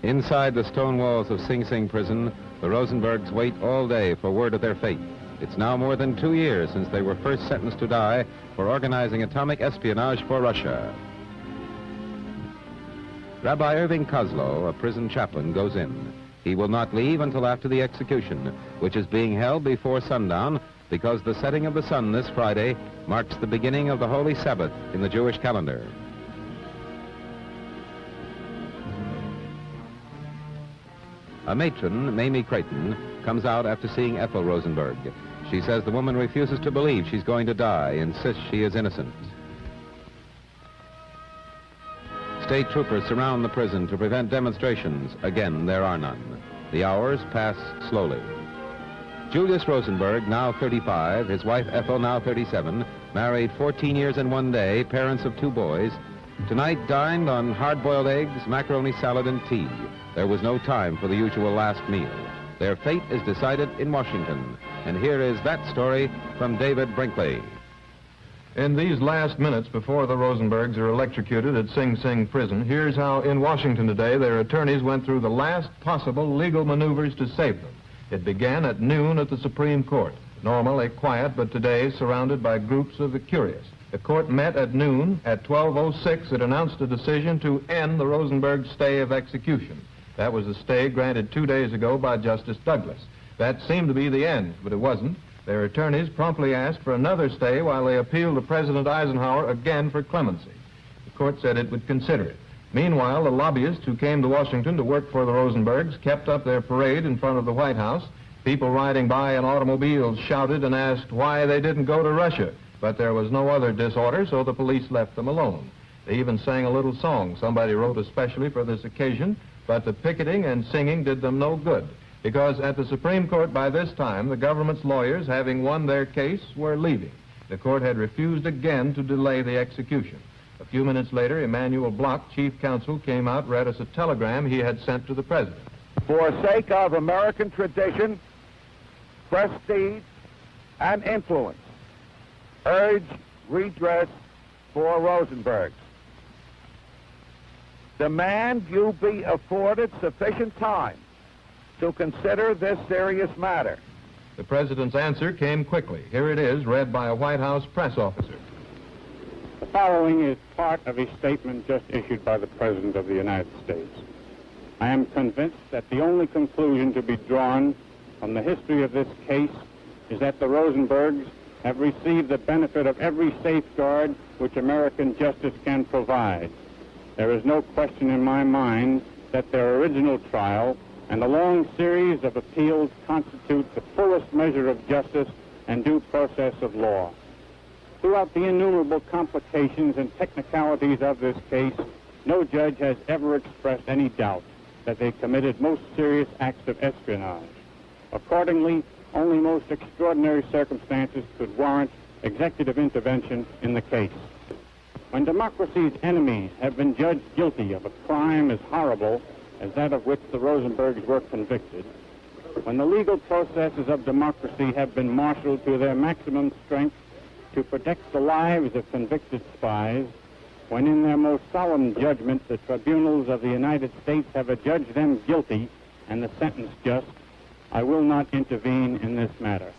Inside the stone walls of Sing Sing prison, the Rosenbergs wait all day for word of their fate. It's now more than 2 years since they were first sentenced to die for organizing atomic espionage for Russia. Rabbi Irving Kozlow, a prison chaplain, goes in. He will not leave until after the execution, which is being held before sundown because the setting of the sun this Friday marks the beginning of the Holy Sabbath in the Jewish calendar. A matron, Mamie Creighton, comes out after seeing Ethel Rosenberg. She says the woman refuses to believe she's going to die, insists she is innocent. State troopers surround the prison to prevent demonstrations. Again, there are none. The hours pass slowly. Julius Rosenberg, now 35, his wife Ethel, now 37, married 14 years and 1 day, parents of 2 boys, tonight dined on hard-boiled eggs, macaroni salad, and tea. There was no time for the usual last meal. Their fate is decided in Washington. And here is that story from David Brinkley. In these last minutes before the Rosenbergs are electrocuted at Sing Sing prison, here's how in Washington today their attorneys went through the last possible legal maneuvers to save them. It began at noon at the Supreme Court. Normally quiet, but today surrounded by groups of the curious. The court met at noon. At 12:06, it announced a decision to end the Rosenberg stay of execution. That was the stay granted 2 days ago by Justice Douglas. That seemed to be the end, but it wasn't. Their attorneys promptly asked for another stay while they appealed to President Eisenhower again for clemency. The court said it would consider it. Meanwhile, the lobbyists who came to Washington to work for the Rosenbergs kept up their parade in front of the White House. People riding by in automobiles shouted and asked why they didn't go to Russia, but there was no other disorder, so the police left them alone. They even sang a little song somebody wrote especially for this occasion, but the picketing and singing did them no good, because at the Supreme Court by this time, the government's lawyers, having won their case, were leaving. The court had refused again to delay the execution. A few minutes later, Emanuel Block, chief counsel, came out and read us a telegram he had sent to the president. For sake of American tradition, prestige, and influence, urge redress for Rosenbergs. Demand you be afforded sufficient time to consider this serious matter. The president's answer came quickly. Here it is, read by a White House press officer. The following is part of a statement just issued by the President of the United States. I am convinced that the only conclusion to be drawn from the history of this case is that the Rosenbergs have received the benefit of every safeguard which American justice can provide. There is no question in my mind that their original trial and a long series of appeals constitute the fullest measure of justice and due process of law. Throughout the innumerable complications and technicalities of this case, no judge has ever expressed any doubt that they committed most serious acts of espionage. Accordingly, only most extraordinary circumstances could warrant executive intervention in the case. When democracy's enemies have been judged guilty of a crime as horrible as that of which the Rosenbergs were convicted, when the legal processes of democracy have been marshaled to their maximum strength to protect the lives of convicted spies, when in their most solemn judgment the tribunals of the United States have adjudged them guilty and the sentence just, I will not intervene in this matter.